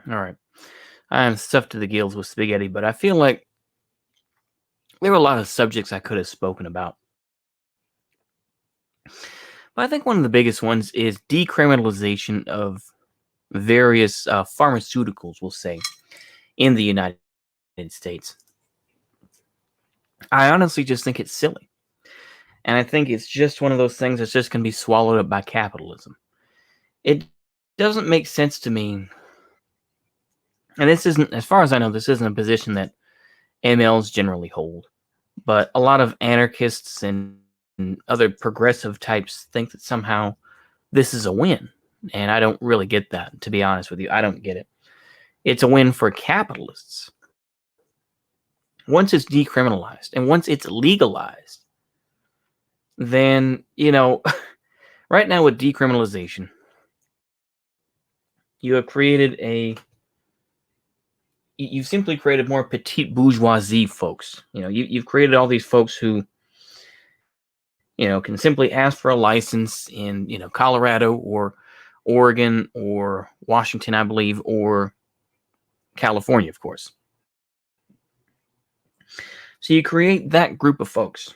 All right. I am stuffed to the gills with spaghetti, but I feel like there were a lot of subjects I could have spoken about. But I think one of the biggest ones is decriminalization of various pharmaceuticals, we'll say, in the United States. I honestly just think it's silly. And I think it's just one of those things that's just going to be swallowed up by capitalism. It doesn't make sense to me. And this isn't, as far as I know, this isn't a position that MLs generally hold. But a lot of anarchists and other progressive types think that somehow this is a win. And I don't really get that, to be honest with you. I don't get it. It's a win for capitalists. Once it's decriminalized and once it's legalized, then, right now with decriminalization, you've simply created more petite bourgeoisie folks. You've created all these folks who, can simply ask for a license in, Colorado or Oregon or Washington, I believe, or California, of course. So you create that group of folks.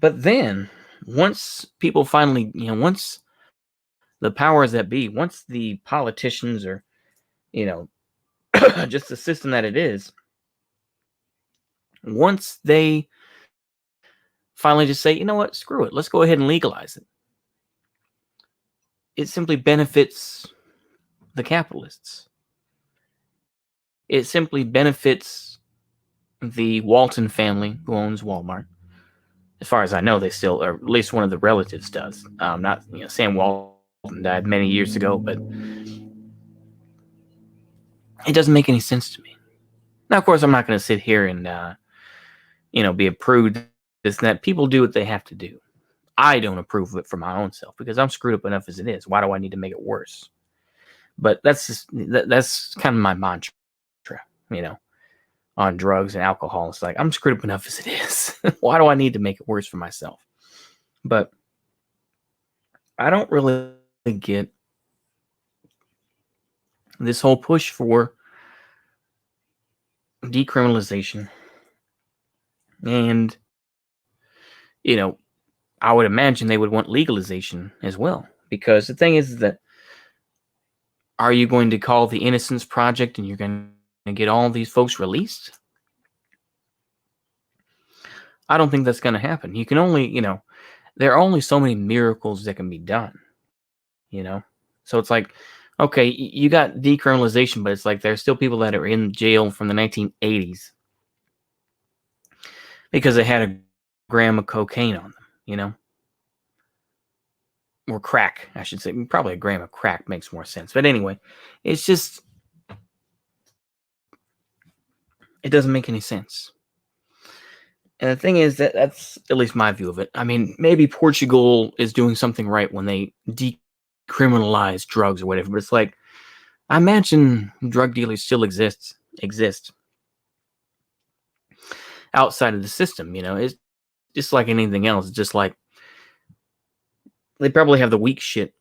But then, once people finally, once the powers that be, once the politicians or, just the system that it is, once they finally just say, you know what, screw it, let's go ahead and legalize it. It simply benefits the capitalists. It simply benefits the Walton family who owns Walmart. As far as I know, they still, or at least one of the relatives does. Not, Sam Walton died many years ago, but it doesn't make any sense to me. Now, of course, I'm not going to sit here and, be a prude. This and that. People do what they have to do. I don't approve of it for my own self because I'm screwed up enough as it is. Why do I need to make it worse? But that's kind of my mantra, on drugs and alcohol. It's like, I'm screwed up enough as it is. Why do I need to make it worse for myself? But I don't really get this whole push for decriminalization. And, I would imagine they would want legalization as well. Because the thing is that, are you going to call the Innocence Project and you're going to get all these folks released? I don't think that's going to happen. You can only, there are only so many miracles that can be done, So it's like, okay, you got decriminalization, but it's like there's still people that are in jail from the 1980s because they had a gram of cocaine on them, or crack, I should say. Probably a gram of crack makes more sense. But anyway, it's just, it doesn't make any sense. And the thing is that's at least my view of it. I mean, maybe Portugal is doing something right when they decriminalize drugs or whatever, but it's like, I imagine drug dealers still exist outside of the system, It's just like anything else. It's just like they probably have the weak shit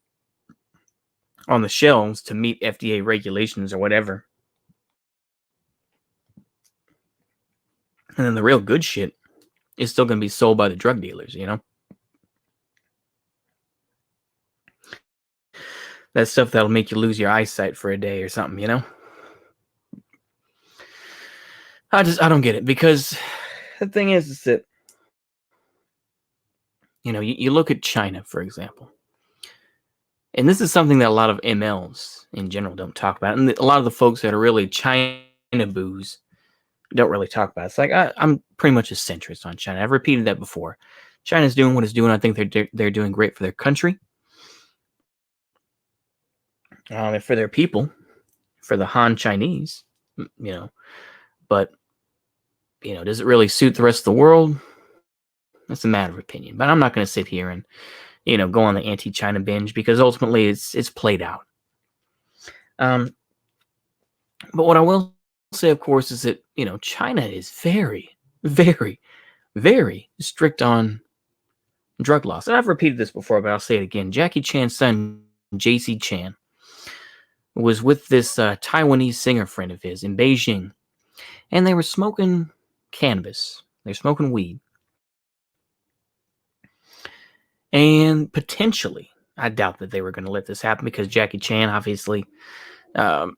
on the shelves to meet FDA regulations or whatever. And then the real good shit is still going to be sold by the drug dealers, That stuff that'll make you lose your eyesight for a day or something, I don't get it, because the thing is that, you look at China, for example, and this is something that a lot of MLs in general don't talk about, and a lot of the folks that are really China boos don't really talk about it. It's like, I'm pretty much a centrist on China. I've repeated that before. China's doing what it's doing. I think they're doing great for their country, and for their people, for the Han Chinese, But, does it really suit the rest of the world? That's a matter of opinion. But I'm not going to sit here and, go on the anti-China binge, because ultimately it's played out. But what I will say, of course, is that, China is very, very, very strict on drug laws. And I've repeated this before, but I'll say it again. Jackie Chan's son, J.C. Chan, was with this Taiwanese singer friend of his in Beijing, and they were smoking cannabis. They were smoking weed. And potentially, I doubt that they were going to let this happen because Jackie Chan obviously um,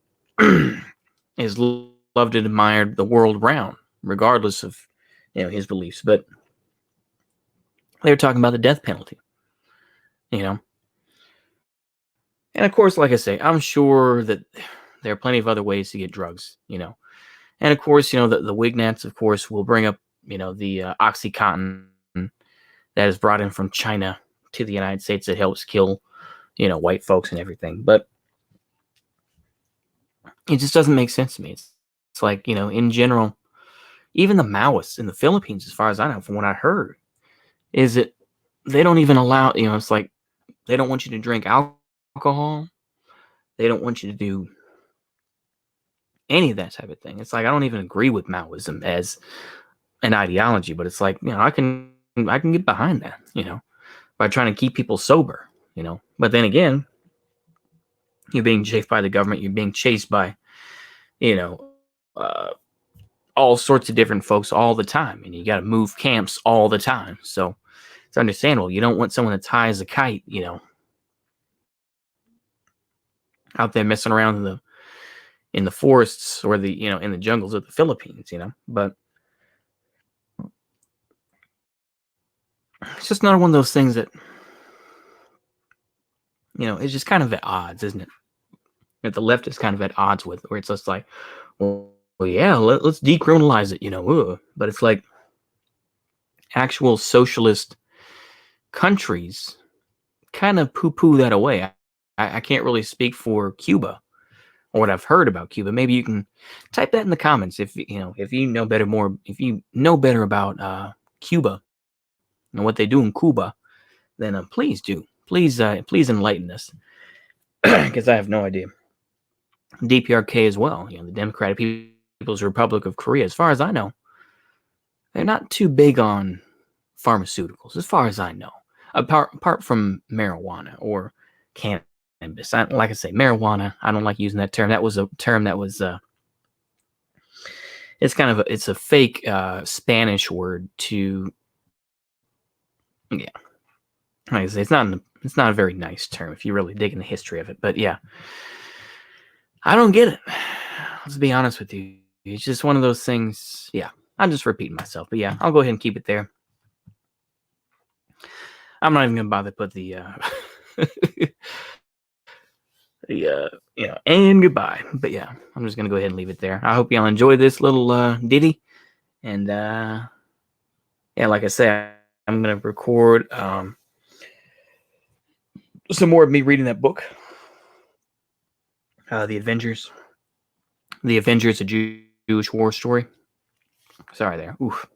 is loved and admired the world round, regardless of his beliefs. But they were talking about the death penalty, And of course, like I say, I'm sure that there are plenty of other ways to get drugs, And of course, the Wignats, of course, will bring up, the OxyContin that is brought in from China to the United States that helps kill, white folks and everything. But it just doesn't make sense to me. It's like, in general, even the Maoists in the Philippines, as far as I know, from what I heard, is that they don't even allow, it's like they don't want you to drink alcohol. They don't want you to do any of that type of thing. It's like I don't even agree with Maoism as an ideology, but it's like, I can get behind that, by trying to keep people sober, But then again, you're being chased by the government. You're being chased by, uh, all sorts of different folks all the time, and you got to move camps all the time. So it's understandable. You don't want someone that ties a kite, out there messing around in the forests or the in the jungles of the Philippines, But it's just not one of those things that it's just kind of at odds, isn't it? That the left is kind of at odds with, where it's just like, well yeah, let's decriminalize it, But it's like actual socialist countries kind of poo-poo that away. I can't really speak for Cuba or what I've heard about Cuba. Maybe you can type that in the comments if you know better about Cuba and what they do in Cuba. Then please do. Please enlighten us because I have no idea. DPRK as well, the Democratic People's Republic of Korea. As far as I know, they're not too big on pharmaceuticals, as far as I know, apart from marijuana or cannabis. Like I say, marijuana, I don't like using that term. That was a term that was it's a fake Spanish word to, yeah. Like I say, it's not a very nice term if you really dig in the history of it. But yeah, I don't get it. Let's be honest with you. It's just one of those things. Yeah, I'm just repeating myself. But yeah, I'll go ahead and keep it there. I'm not even gonna bother to put the and goodbye. But yeah, I'm just gonna go ahead and leave it there. I hope y'all enjoy this little ditty. And yeah, like I said, I'm gonna record some more of me reading that book, The Avengers. The Avengers, a Jewish war story. Sorry there. Oof.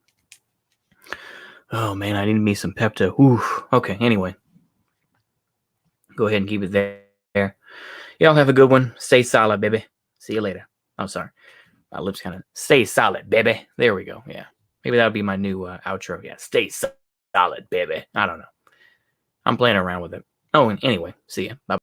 Oh man, I need me some Pepto. Oof. Okay, anyway. Go ahead and keep it there. Y'all have a good one. Stay solid, baby. See you later. I'm sorry. My lips kind of stay solid, baby. There we go. Yeah. Maybe that'll be my new outro. Yeah. Stay solid, baby. I don't know. I'm playing around with it. Oh, and anyway, see ya. Bye.